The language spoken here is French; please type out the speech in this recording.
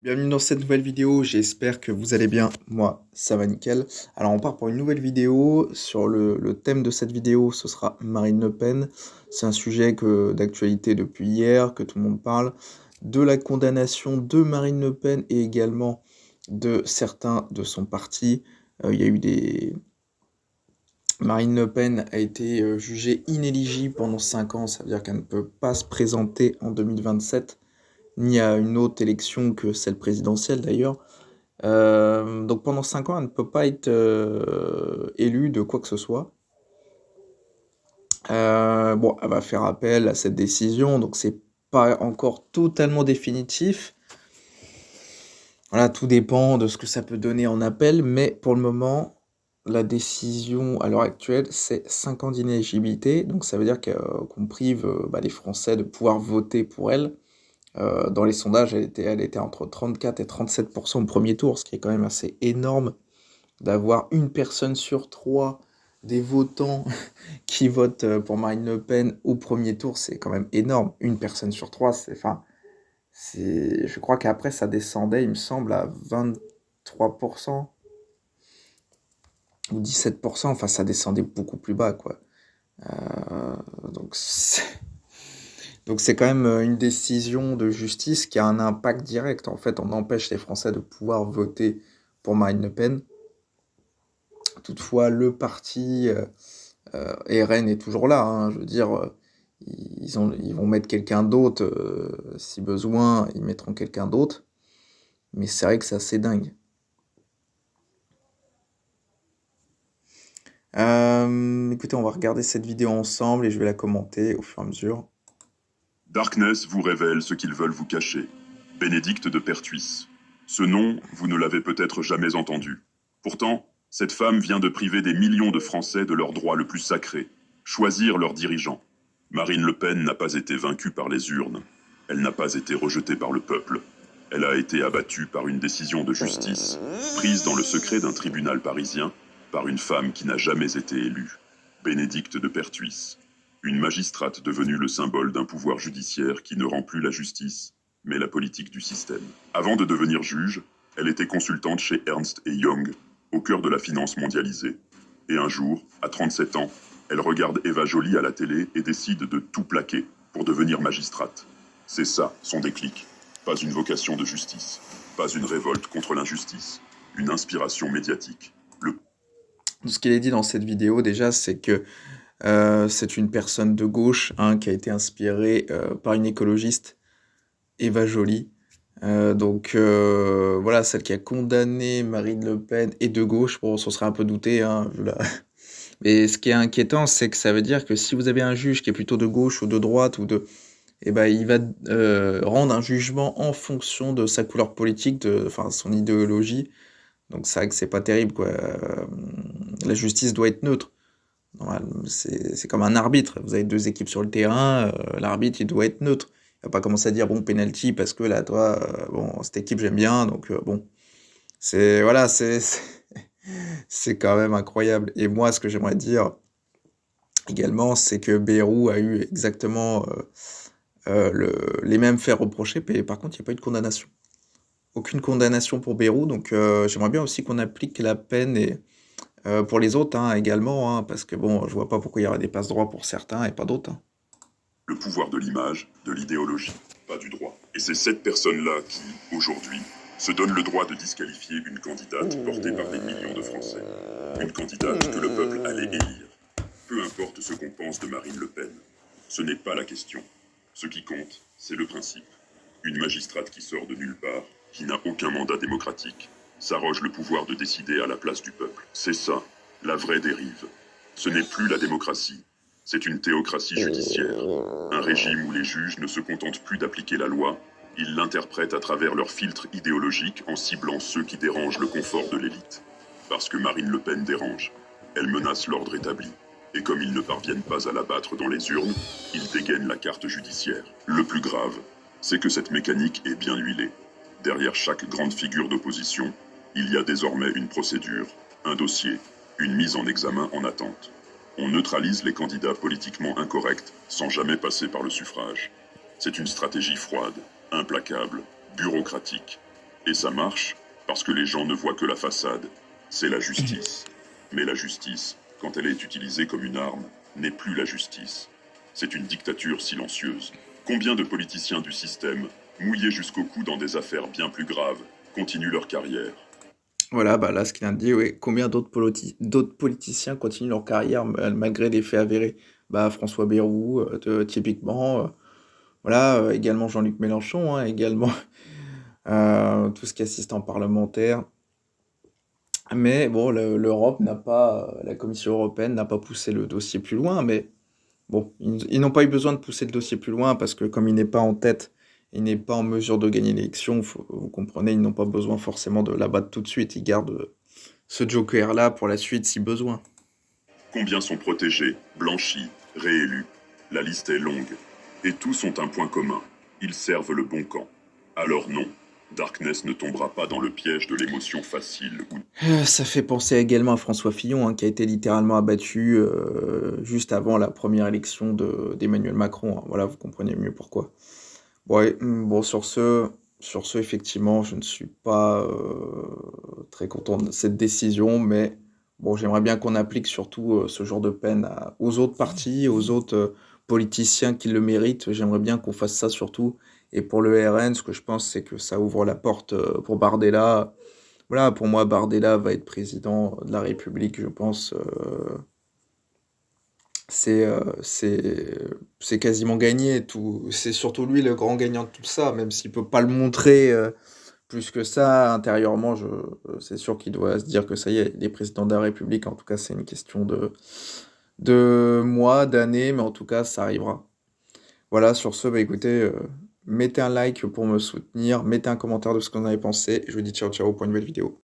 Bienvenue dans cette nouvelle vidéo, j'espère que vous allez bien, moi ça va nickel. Alors on part pour une nouvelle vidéo, sur le thème de cette vidéo ce sera Marine Le Pen. C'est un sujet d'actualité depuis hier, que tout le monde parle, de la condamnation de Marine Le Pen et également de certains de son parti. Il y a eu des... Marine Le Pen a été jugée inéligible pendant 5 ans, ça veut dire qu'elle ne peut pas se présenter en 2027 ni à une autre élection que celle présidentielle d'ailleurs. Donc pendant 5 ans, elle ne peut pas être élue de quoi que ce soit. Bon, elle va faire appel à cette décision, donc c'est pas encore totalement définitif. Voilà, tout dépend de ce que ça peut donner en appel, mais pour le moment, la décision à l'heure actuelle, c'est 5 ans d'inéligibilité, donc ça veut dire qu'on prive les Français de pouvoir voter pour elle. Dans les sondages, elle était entre 34 et 37% au premier tour, ce qui est quand même assez énorme d'avoir une personne sur trois des votants qui votent pour Marine Le Pen au premier tour, c'est quand même énorme. Une personne sur trois, je crois qu'après ça descendait, il me semble, à 23% ou 17%, enfin ça descendait beaucoup plus bas, quoi. Euh, donc c'est donc c'est quand même une décision de justice qui a un impact direct. En fait, on empêche les Français de pouvoir voter pour Marine Le Pen. Toutefois, le parti RN est toujours là, hein, je veux dire, ils vont mettre quelqu'un d'autre, si besoin, ils mettront quelqu'un d'autre. Mais c'est vrai que c'est assez dingue. Écoutez, on va regarder cette vidéo ensemble et je vais la commenter au fur et à mesure. Darkness vous révèle ce qu'ils veulent vous cacher. Bénédicte de Pertuis. Ce nom, vous ne l'avez peut-être jamais entendu. Pourtant, cette femme vient de priver des millions de Français de leur droit le plus sacré, choisir leurs dirigeants. Marine Le Pen n'a pas été vaincue par les urnes. Elle n'a pas été rejetée par le peuple. Elle a été abattue par une décision de justice, prise dans le secret d'un tribunal parisien, par une femme qui n'a jamais été élue. Bénédicte de Pertuis. Une magistrate devenue le symbole d'un pouvoir judiciaire qui ne rend plus la justice, mais la politique du système. Avant de devenir juge, elle était consultante chez Ernst & Young, au cœur de la finance mondialisée. Et un jour, à 37 ans, elle regarde Eva Joly à la télé et décide de tout plaquer pour devenir magistrate. C'est ça, son déclic. Pas une vocation de justice, pas une révolte contre l'injustice, une inspiration médiatique. Ce qu'il est dit dans cette vidéo, déjà, c'est que c'est une personne de gauche, hein, qui a été inspirée par une écologiste, Eva Joly. Voilà, celle qui a condamné Marine Le Pen et de gauche, bon, on s'en serait un peu douté, hein, vu la... Mais ce qui est inquiétant, c'est que ça veut dire que si vous avez un juge qui est plutôt de gauche ou de droite, eh ben, il va rendre un jugement en fonction de sa couleur politique, enfin, son idéologie. Donc c'est vrai que c'est pas terrible, quoi. La justice doit être neutre. C'est comme un arbitre. Vous avez deux équipes sur le terrain, l'arbitre il doit être neutre. Il va pas commencer à dire bon penalty parce que là toi bon cette équipe j'aime bien donc bon c'est voilà c'est quand même incroyable. Et moi ce que j'aimerais dire également c'est que Bayrou a eu exactement les mêmes faits reprochés, mais par contre il n'y a pas eu de condamnation. Aucune condamnation pour Bayrou, donc j'aimerais bien aussi qu'on applique la peine pour les autres, hein, également, hein, parce que bon, je vois pas pourquoi il y aurait des passe-droits pour certains et pas d'autres, hein. Le pouvoir de l'image, de l'idéologie, pas du droit. Et c'est cette personne-là qui, aujourd'hui, se donne le droit de disqualifier une candidate portée par des millions de Français. Une candidate que le peuple allait élire. Peu importe ce qu'on pense de Marine Le Pen. Ce n'est pas la question. Ce qui compte, c'est le principe. Une magistrate qui sort de nulle part, qui n'a aucun mandat démocratique, s'arroge le pouvoir de décider à la place du peuple. C'est ça, la vraie dérive. Ce n'est plus la démocratie, c'est une théocratie judiciaire. Un régime où les juges ne se contentent plus d'appliquer la loi, ils l'interprètent à travers leur filtre idéologique en ciblant ceux qui dérangent le confort de l'élite. Parce que Marine Le Pen dérange. Elle menace l'ordre établi. Et comme ils ne parviennent pas à l'abattre dans les urnes, ils dégainent la carte judiciaire. Le plus grave, c'est que cette mécanique est bien huilée. Derrière chaque grande figure d'opposition, il y a désormais une procédure, un dossier, une mise en examen en attente. On neutralise les candidats politiquement incorrects sans jamais passer par le suffrage. C'est une stratégie froide, implacable, bureaucratique. Et ça marche parce que les gens ne voient que la façade. C'est la justice. Mais la justice, quand elle est utilisée comme une arme, n'est plus la justice. C'est une dictature silencieuse. Combien de politiciens du système, mouillés jusqu'au cou dans des affaires bien plus graves, continuent leur carrière? Voilà, bah là, ce qu'il vient de dire, oui. Combien d'autres politiciens continuent leur carrière malgré des faits avérés? Bah, François Bayrou, typiquement, voilà, également Jean-Luc Mélenchon, hein, également tout ce qui est assistant parlementaire. Mais bon, l'Europe n'a pas, la Commission européenne n'a pas poussé le dossier plus loin, mais bon, ils n'ont pas eu besoin de pousser le dossier plus loin parce que comme il n'est pas en tête, il n'est pas en mesure de gagner l'élection, vous comprenez, ils n'ont pas besoin forcément de l'abattre tout de suite, ils gardent ce joker-là pour la suite si besoin. Combien sont protégés, blanchis, réélus? La liste est longue. Et tous ont un point commun. Ils servent le bon camp. Alors non, Darkness ne tombera pas dans le piège de l'émotion facile ou... Ça fait penser également à François Fillon, hein, qui a été littéralement abattu juste avant la première élection d'Emmanuel Macron, hein. Voilà, vous comprenez mieux pourquoi. Ouais, bon, sur ce, effectivement, je ne suis pas très content de cette décision, mais bon, j'aimerais bien qu'on applique surtout ce genre de peine aux autres partis, aux autres politiciens qui le méritent. J'aimerais bien qu'on fasse ça surtout. Et pour le RN, ce que je pense, c'est que ça ouvre la porte pour Bardella. Voilà, pour moi, Bardella va être président de la République, je pense. C'est euh, c'est c'est quasiment gagné. Tout, c'est surtout lui le grand gagnant de tout ça, même s'il peut pas le montrer plus que ça intérieurement. C'est sûr qu'il doit se dire que ça y est, il est président de la République. En tout cas, c'est une question de mois, d'années, mais en tout cas, ça arrivera. Voilà, sur ce, bah écoutez, mettez un like pour me soutenir, mettez un commentaire de ce que vous en avez pensé. Et je vous dis ciao ciao pour une nouvelle vidéo.